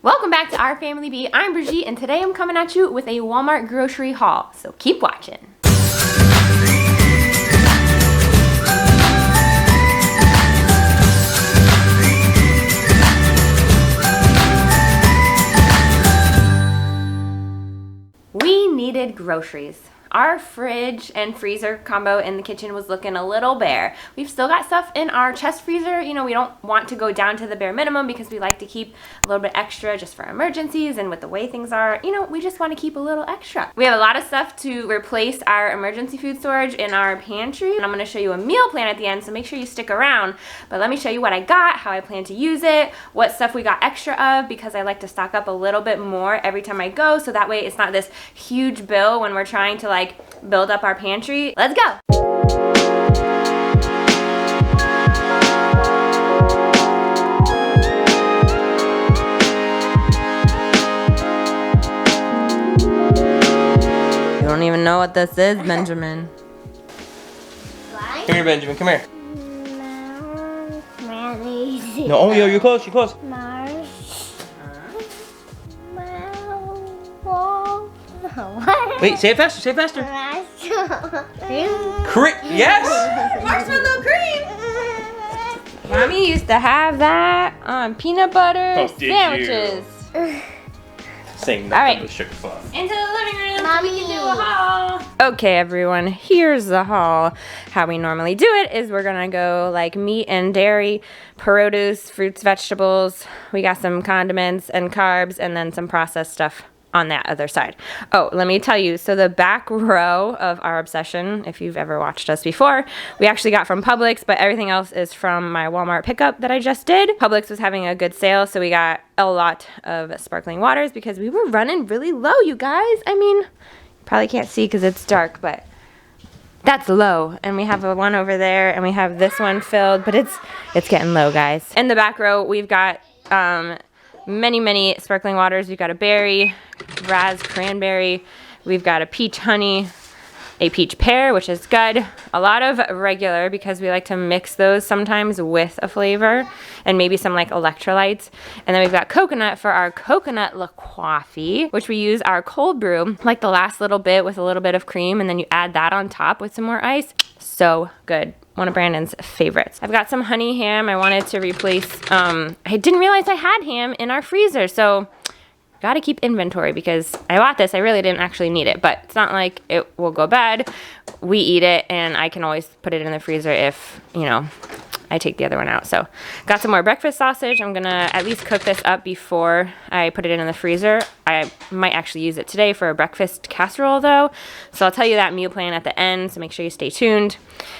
Welcome back to Our Family Bee. I'm Brigitte, and today I'm coming at you with a Walmart grocery haul, so keep watching. We needed groceries. Our fridge and freezer combo in the kitchen was looking a little bare. We've still got stuff in our chest freezer. You know, we don't want to go down to the bare minimum because we like to keep a little bit extra just for emergencies, and with the way things are, you know, we just want to keep a little extra. We have a lot of stuff to replace our emergency food storage in our pantry, and I'm going to show you a meal plan at the end, so make sure you stick around. But let me show you what I got, how I plan to use it, what stuff we got extra of, because I like to stock up a little bit more every time I go, so that way it's not this huge bill when we're trying to like build up our pantry. Let's go. You don't even know what this is, Benjamin. Come here, Benjamin, come here. Really? No, oh, you're close, you're close. Wait, say it faster, say it faster. Yes! Marshmallow cream! Mommy used to have that on peanut butter sandwiches. Saying nothing. All right. With sugar fluff. Into the living room so we can do a haul. Okay, everyone, here's the haul. How we normally do it is we're gonna go like meat and dairy, produce, fruits, vegetables. We got some condiments and carbs, and then some processed stuff on that other side. Oh, let me tell you, so the back row of our obsession, if you've ever watched us before, we actually got from Publix, but everything else is from my Walmart pickup that I just did. Publix was having a good sale, so we got a lot of sparkling waters because we were running really low, you guys. I mean, you probably can't see because it's dark, but that's low. And we have a one over there, and we have this one filled, but it's getting low, guys. In the back row, we've got many sparkling waters. We've got a berry, raz cranberry, we've got a peach honey, a peach pear, which is good, a lot of regular because we like to mix those sometimes with a flavor, and maybe some like electrolytes. And then we've got coconut for our coconut la coffee, which we use our cold brew, like the last little bit with a little bit of cream, and then you add that on top with some more ice. So good. One of Brandon's favorites. I've got some honey ham. I wanted to replace, I didn't realize I had ham in our freezer, so gotta keep inventory because I bought this. I really didn't actually need it, but it's not like it will go bad. We eat it, and I can always put it in the freezer if, you know, I take the other one out. So got some more breakfast sausage. I'm gonna at least cook this up before I put it in the freezer. I might actually use it today for a breakfast casserole though. So I'll tell you that meal plan at the end, so make sure you stay tuned.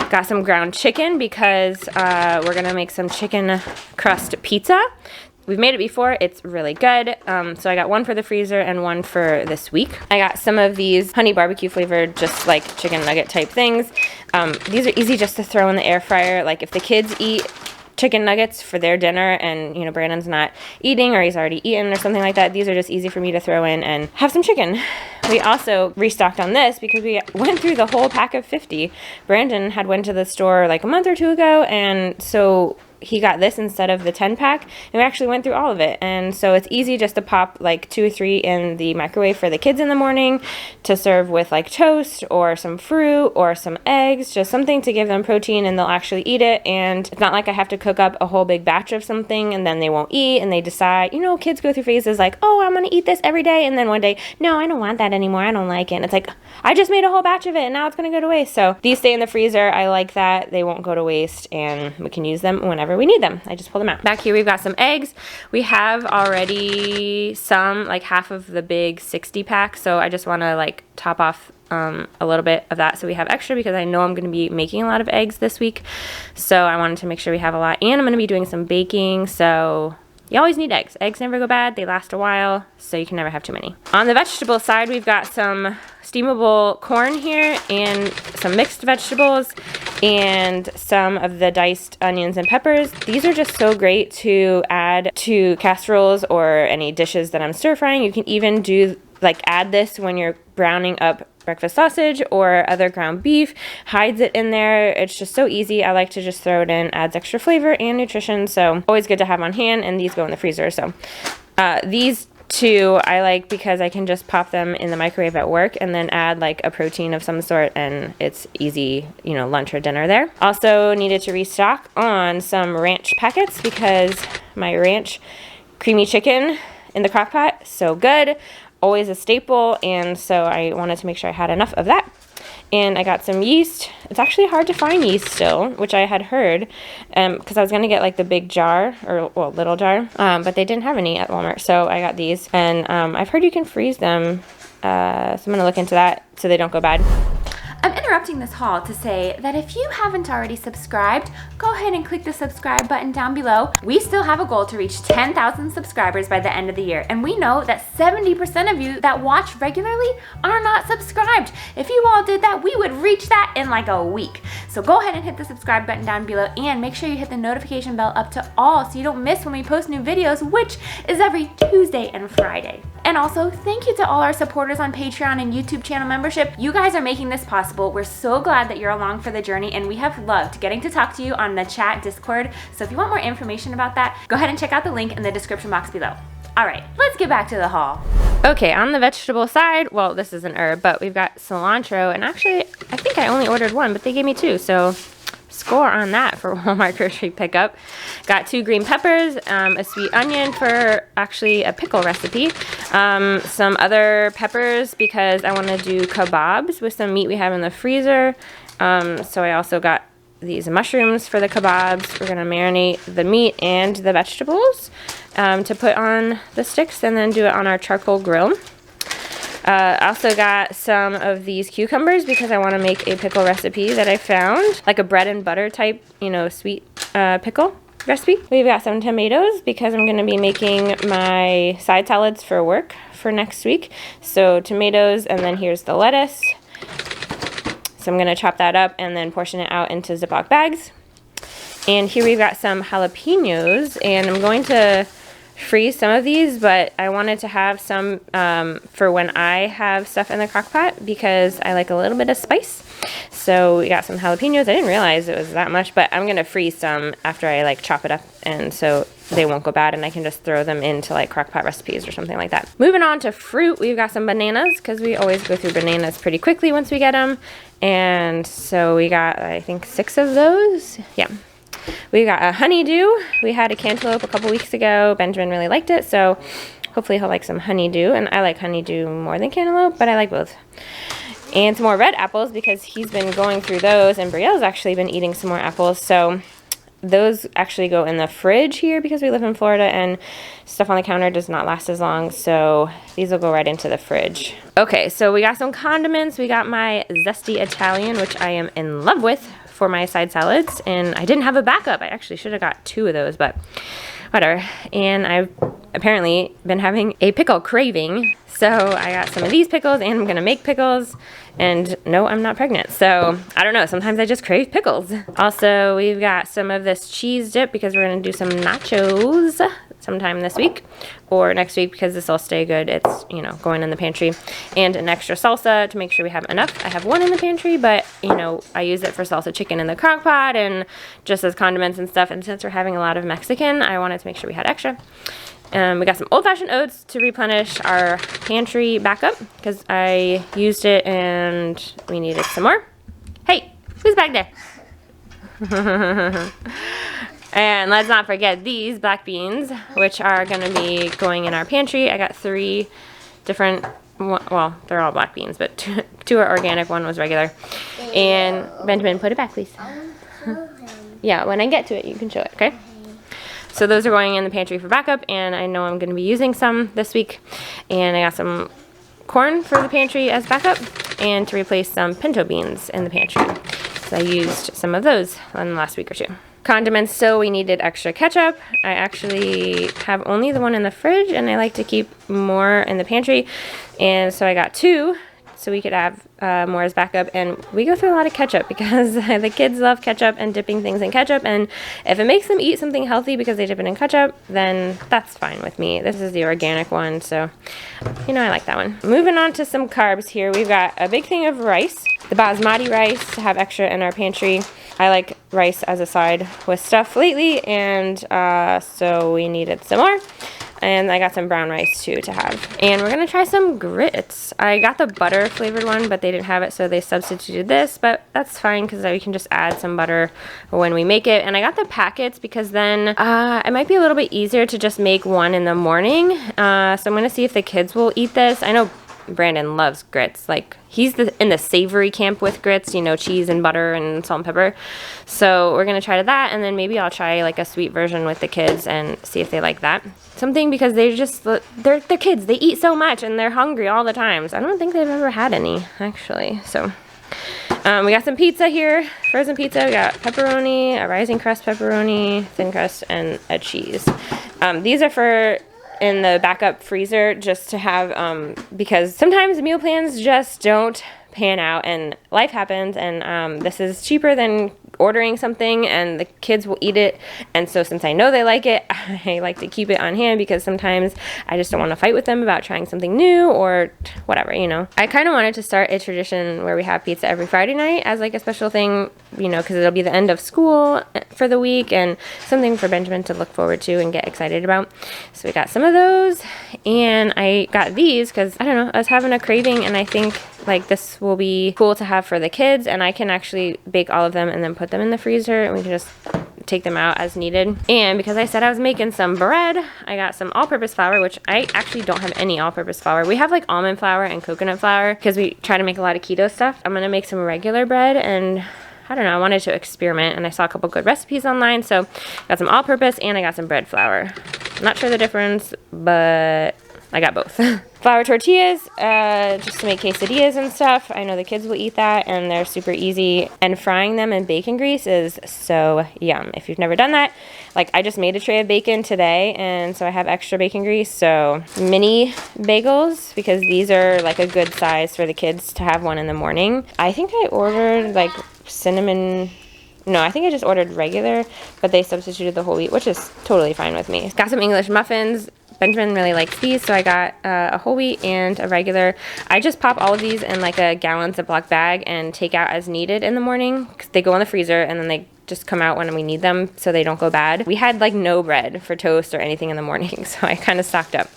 Got some ground chicken because we're gonna make some chicken crust pizza. We've made it before, it's really good. So I got one for the freezer and one for this week. I got some of these honey barbecue flavored, just like chicken nugget type things. These are easy just to throw in the air fryer. Like if the kids eat chicken nuggets for their dinner and, you know, Brandon's not eating or he's already eaten or something like that, these are just easy for me to throw in and have some chicken. We also restocked on this because we went through the whole pack of 50. Brandon had went to the store like a month or two ago, and so he got this instead of the 10 pack, and we actually went through all of it. And so it's easy just to pop like 2 or 3 in the microwave for the kids in the morning to serve with like toast or some fruit or some eggs, just something to give them protein and they'll actually eat it. And it's not like I have to cook up a whole big batch of something and then they won't eat and they decide, you know, kids go through phases like, oh, I'm gonna eat this every day, and then one day, no, I don't want that anymore, I don't like it. And it's like, I just made a whole batch of it and now it's gonna go to waste. So these stay in the freezer. I like that. They won't go to waste and we can use them whenever we need them. I just pull them out. Back here we've got some eggs. We have already some, like half of the big 60 pack, so I just want to like top off a little bit of that so we have extra, because I know I'm going to be making a lot of eggs this week, so I wanted to make sure we have a lot. And I'm going to be doing some baking, so you always need eggs. Eggs never go bad. They last a while, so you can never have too many. On the vegetable side, we've got some steamable corn here and some mixed vegetables and some of the diced onions and peppers. These are just so great to add to casseroles or any dishes that I'm stir frying. You can even do like add this when you're browning up breakfast sausage or other ground beef, hides it in there. It's just so easy. I like to just throw it in, adds extra flavor and nutrition, so always good to have on hand, and these go in the freezer. So These two I like because I can just pop them in the microwave at work and then add like a protein of some sort, and it's easy, you know, lunch or dinner there. Also needed to restock on some ranch packets because my ranch creamy chicken in the crock pot, so good, always a staple, and so I wanted to make sure I had enough of that. And I got some yeast. It's actually hard to find yeast still, which I had heard, because I was going to get like the big jar, or well, little jar, but they didn't have any at Walmart, so I got these. And I've heard you can freeze them, so I'm going to look into that so they don't go bad. I'm interrupting this haul to say that if you haven't already subscribed, go ahead and click the subscribe button down below. We still have a goal to reach 10,000 subscribers by the end of the year, and we know that 70% of you that watch regularly are not subscribed. If you all did that, we would reach that in like a week. So go ahead and hit the subscribe button down below, and make sure you hit the notification bell up to all so you don't miss when we post new videos, which is every Tuesday and Friday. And also, thank you to all our supporters on Patreon and YouTube channel membership. You guys are making this possible. We're so glad that you're along for the journey, and we have loved getting to talk to you on the chat Discord. So if you want more information about that, go ahead and check out the link in the description box below. All right, let's get back to the haul. Okay, on the vegetable side, well, this is an herb, but we've got cilantro, and actually, I think I only ordered one, but they gave me two, so score on that for Walmart grocery pickup. Got 2 green peppers, a sweet onion for actually a pickle recipe, some other peppers because I want to do kebabs with some meat we have in the freezer. So I also got these mushrooms for the kebabs. We're going to marinate the meat and the vegetables to put on the sticks and then do it on our charcoal grill. Also got some of these cucumbers because I want to make a pickle recipe that I found, like a bread and butter type, you know, sweet pickle recipe. We've got some tomatoes because I'm going to be making my side salads for work for next week. So tomatoes, and then here's the lettuce. So I'm going to chop that up and then portion it out into Ziploc bags. And here we've got some jalapenos, and I'm going to freeze some of these, but I wanted to have some for when I have stuff in the crock pot because I like a little bit of spice. So we got some jalapenos. I didn't realize it was that much, but I'm gonna freeze some after I like chop it up, and so they won't go bad, and I can just throw them into like crock pot recipes or something like that. Moving on to fruit, we've got some bananas because we always go through bananas pretty quickly once we get them, and so we got, I think, 6 of those. Yeah. We got a honeydew. We had a cantaloupe a couple weeks ago. Benjamin really liked it, so hopefully he'll like some honeydew. And I like honeydew more than cantaloupe, but I like both. And some more red apples because he's been going through those, and Brielle's actually been eating some more apples. So those actually go in the fridge here because we live in Florida, and stuff on the counter does not last as long, so these will go right into the fridge. Okay, so we got some condiments. We got my zesty Italian, which I am in love with, for my side salads, and I didn't have a backup. I actually should have got 2 of those, but whatever. And I've apparently been having a pickle craving, so I got some of these pickles, and I'm gonna make pickles. And no, I'm not pregnant, so I don't know, sometimes I just crave pickles. Also, we've got some of this cheese dip because we're gonna do some nachos sometime this week or next week because this will stay good. It's, you know, going in the pantry. And an extra salsa to make sure we have enough. I have 1 in the pantry, but, you know, I use it for salsa chicken in the crock pot and just as condiments and stuff. And since we're having a lot of Mexican, I wanted to make sure we had extra. We got some old-fashioned oats to replenish our pantry backup because I used it and we needed some more. Hey, who's back there? And let's not forget these black beans, which are going to be going in our pantry. I got 3 different, well, they're all black beans, but 2 are organic, 1 was regular. And Benjamin, put it back, please. Yeah, when I get to it, you can show it, okay? So those are going in the pantry for backup, and I know I'm going to be using some this week. And I got some corn for the pantry as backup, and to replace some pinto beans in the pantry. So I used some of those in the last week or 2. Condiments, so we needed extra ketchup. I actually have only the 1 in the fridge, and I like to keep more in the pantry. And so I got 2, so we could have more as backup. And we go through a lot of ketchup because the kids love ketchup and dipping things in ketchup. And if it makes them eat something healthy because they dip it in ketchup, then that's fine with me. This is the organic one, so, you know, I like that one. Moving on to some carbs here. We've got a big thing of rice, the basmati rice, to have extra in our pantry. I like rice as a side with stuff lately, and so we needed some more. And I got some brown rice too to have. And we're gonna try some grits. I got the butter flavored one, but they didn't have it, so they substituted this, but that's fine because we can just add some butter when we make it. And I got the packets because then it might be a little bit easier to just make one in the morning. So I'm gonna see if the kids will eat this. I know Brandon loves grits. Like, he's in the savory camp with grits, you know, cheese and butter and salt and pepper. So we're gonna try that, and then maybe I'll try like a sweet version with the kids and see if they like that. Something, because they're kids. They eat so much and they're hungry all the time. So I don't think they've ever had any, actually. So we got some pizza here, frozen pizza. We got pepperoni, a rising crust pepperoni, thin crust, and a cheese. These are for in the backup freezer just to have, because sometimes meal plans just don't pan out and life happens, and this is cheaper than ordering something and the kids will eat it. And so since I know they like it, I like to keep it on hand because sometimes I just don't want to fight with them about trying something new or whatever, you know. I kind of wanted to start a tradition where we have pizza every Friday night as like a special thing, you know, because it'll be the end of school for the week and something for Benjamin to look forward to and get excited about. So we got some of those, and I got these because, I don't know, I was having a craving, and I think like this will be cool to have for the kids, and I can actually bake all of them and then put them in the freezer, and we can just take them out as needed. And because I said I was making some bread, I got some all-purpose flour, which I actually don't have any all-purpose flour. We have like almond flour and coconut flour because we try to make a lot of keto stuff. I'm gonna make some regular bread, and I don't know, I wanted to experiment, and I saw a couple good recipes online, so got some all-purpose and I got some bread flour. Not sure the difference, but I got both. Flour tortillas, just to make quesadillas and stuff. I know the kids will eat that, and they're super easy. And frying them in bacon grease is so yum. If you've never done that, like I just made a tray of bacon today, and so I have extra bacon grease. So mini bagels, because these are like a good size for the kids to have one in the morning. I think I ordered like cinnamon. No, I think I just ordered regular, but they substituted the whole wheat, which is totally fine with me. Got some English muffins. Benjamin really likes these, so I got a whole wheat and a regular. I just pop all of these in like a gallon Ziploc bag and take out as needed in the morning, because they go in the freezer and then they just come out when we need them so they don't go bad. We had like no bread for toast or anything in the morning, so I kind of stocked up.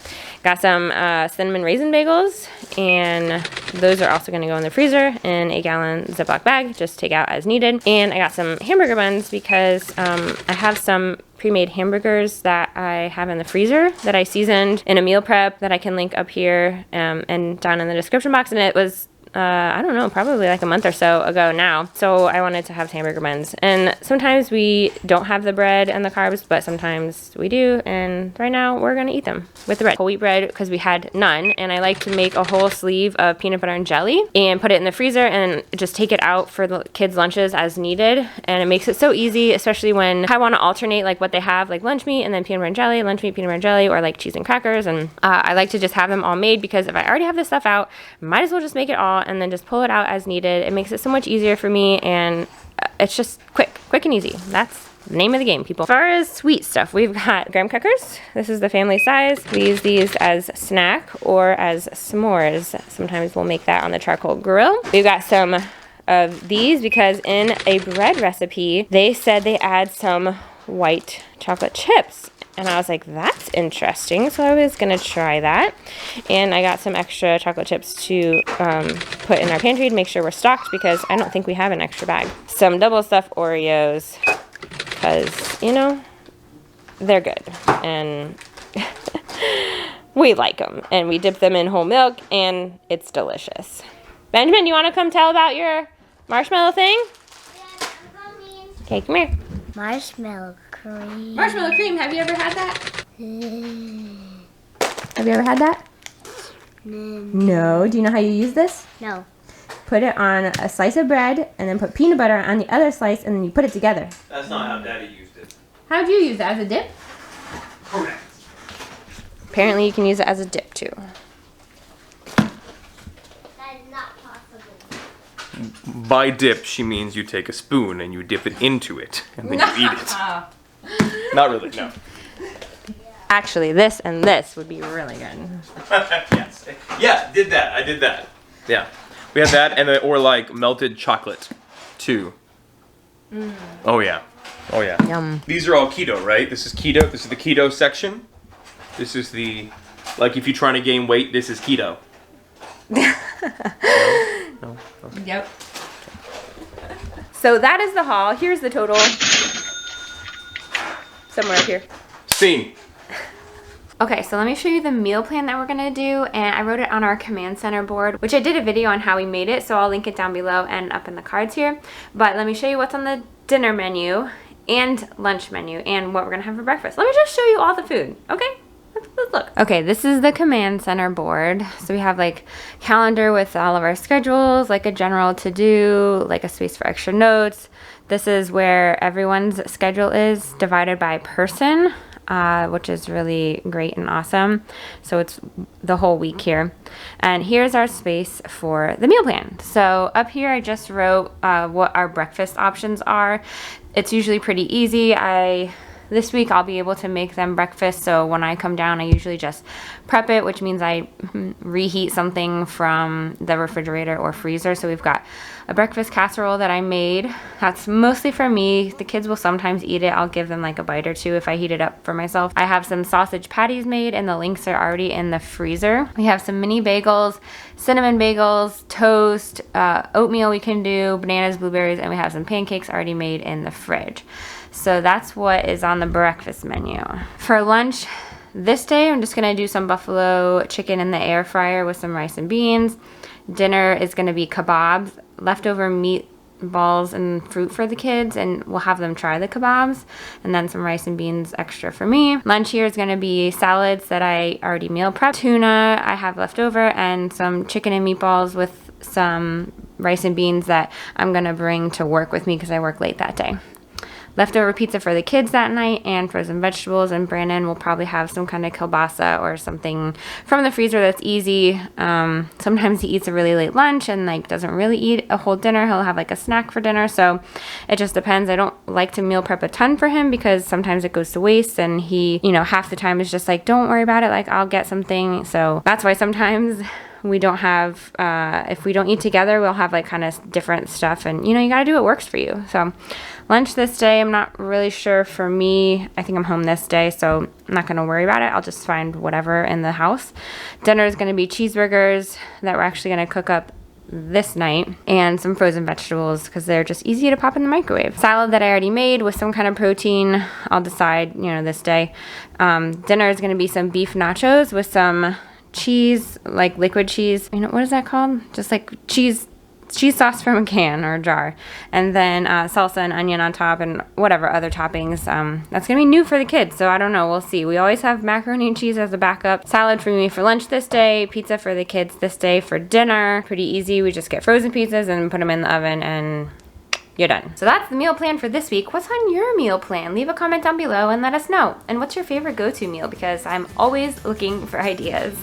Got some cinnamon raisin bagels, and those are also gonna go in the freezer in a gallon Ziploc bag, just take out as needed. And I got some hamburger buns because I have some pre-made hamburgers that I have in the freezer that I seasoned in a meal prep that I can link up here and down in the description box. And it was I don't know, probably like a month or so ago now. So I wanted to have hamburger buns. And sometimes we don't have the bread and the carbs, but sometimes we do. And right now we're gonna eat them with the bread. Whole wheat bread, because we had none. And I like to make a whole sleeve of peanut butter and jelly and put it in the freezer and just take it out for the kids' lunches as needed. And it makes it so easy, especially when I wanna alternate like what they have, like lunch meat and then peanut butter and jelly, lunch meat, peanut butter and jelly, or like cheese and crackers. And I like to just have them all made, because if I already have this stuff out, might as well just make it all and then just pull it out as needed. It makes it so much easier for me, and it's just quick and easy. That's the name of the game, people. As far as sweet stuff, we've got graham crackers. This is the family size. We use these as snack or as s'mores. Sometimes we'll make that on the charcoal grill. We've got some of these because in a bread recipe, they said they add some white chocolate chips. And I was like, that's interesting. So I was gonna try that. And I got some extra chocolate chips to put in our pantry to make sure we're stocked, because I don't think we have an extra bag. Some double stuffed Oreos, because, you know, they're good. And we like them. And we dip them in whole milk, and it's delicious. Benjamin, you wanna come tell about your marshmallow thing? Yeah, I'm coming. Okay, come here. Marshmallow cream. Marshmallow cream, have you ever had that? Have you ever had that? No. Do you know how you use this? No. Put it on a slice of bread and then put peanut butter on the other slice, and then you put it together. That's not how Daddy used it. How'd you use it? As a dip? Correct. Apparently you can use it as a dip too. That is not possible. By dip, she means you take a spoon and you dip it into it, and then you eat it. Not really, no. Actually, this and this would be really good. Yes. Yeah, did that. I did that. Yeah. We had that, and or like melted chocolate, too. Oh, yeah. Oh, yeah. Yum. These are all keto, right? This is keto. This is the keto section. This is the, like if you're trying to gain weight, this is keto. No? Okay. Yep. So that is the haul. Here's the total. Somewhere up here. Scene. Okay, so let me show you the meal plan that we're gonna do, and I wrote it on our command center board, which I did a video on how we made it, so I'll link it down below and up in the cards here. But let me show you what's on the dinner menu and lunch menu and what we're gonna have for breakfast. Let me just show you all the food, okay? Let's look. Okay, this is the command center board. So we have like calendar with all of our schedules, like a general to-do, like a space for extra notes. This is where everyone's schedule is divided by person, which is really great and awesome. So it's the whole week here. And here's our space for the meal plan. So up here I just wrote what our breakfast options are. It's usually pretty easy. This week I'll be able to make them breakfast, so when I come down I usually just prep it, which means I reheat something from the refrigerator or freezer. So we've got a breakfast casserole that I made. That's mostly for me. The kids will sometimes eat it. I'll give them like a bite or two if I heat it up for myself. I have some sausage patties made and the links are already in the freezer. We have some mini bagels, cinnamon bagels, toast, oatmeal we can do, bananas, blueberries, and we have some pancakes already made in the fridge. So that's what is on the breakfast menu. For lunch, this day I'm just gonna do some buffalo chicken in the air fryer with some rice and beans. Dinner is gonna be kebabs, leftover meatballs and fruit for the kids, and we'll have them try the kebabs, and then some rice and beans extra for me. Lunch here is gonna be salads that I already meal prepped, tuna I have left over, and some chicken and meatballs with some rice and beans that I'm gonna bring to work with me because I work late that day. Leftover pizza for the kids that night and frozen vegetables, and Brandon will probably have some kind of kielbasa or something from the freezer that's easy. Sometimes he eats a really late lunch and like doesn't really eat a whole dinner. He'll have like a snack for dinner, so it just depends. I don't like to meal prep a ton for him because sometimes it goes to waste, and he, you know, half the time is just like, don't worry about it, like I'll get something. So that's why sometimes we don't have, if we don't eat together, we'll have like kind of different stuff, and you know, you gotta do what works for you. So lunch this day, I'm not really sure for me. I think I'm home this day, so I'm not gonna worry about it. I'll just find whatever in the house. Dinner is gonna be cheeseburgers that we're actually gonna cook up this night, and some frozen vegetables because they're just easy to pop in the microwave. Salad that I already made with some kind of protein. I'll decide, you know, this day. Dinner is gonna be some beef nachos with some cheese, like liquid cheese. You know, what is that called? Just like cheese sauce from a can or a jar, and then salsa and onion on top and whatever other toppings. That's gonna be new for the kids, so I don't know, we'll see. We always have macaroni and cheese as a backup. Salad for me for lunch this day, pizza for the kids this day for dinner. Pretty easy. We just get frozen pizzas and put them in the oven and you're done. So that's the meal plan for this week. What's on your meal plan? Leave a comment down below and let us know. And what's your favorite go-to meal? Because I'm always looking for ideas.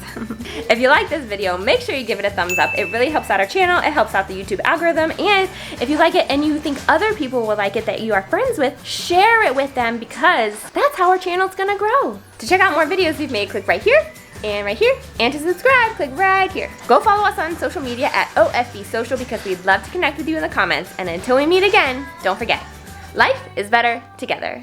If you like this video, make sure you give it a thumbs up. It really helps out our channel. It helps out the YouTube algorithm. And if you like it and you think other people will like it that you are friends with, share it with them, because that's how our channel's gonna grow. To check out more videos we've made, click right here and right here, and to subscribe, click right here. Go follow us on social media at OFB Social because we'd love to connect with you in the comments. And until we meet again, don't forget, life is better together.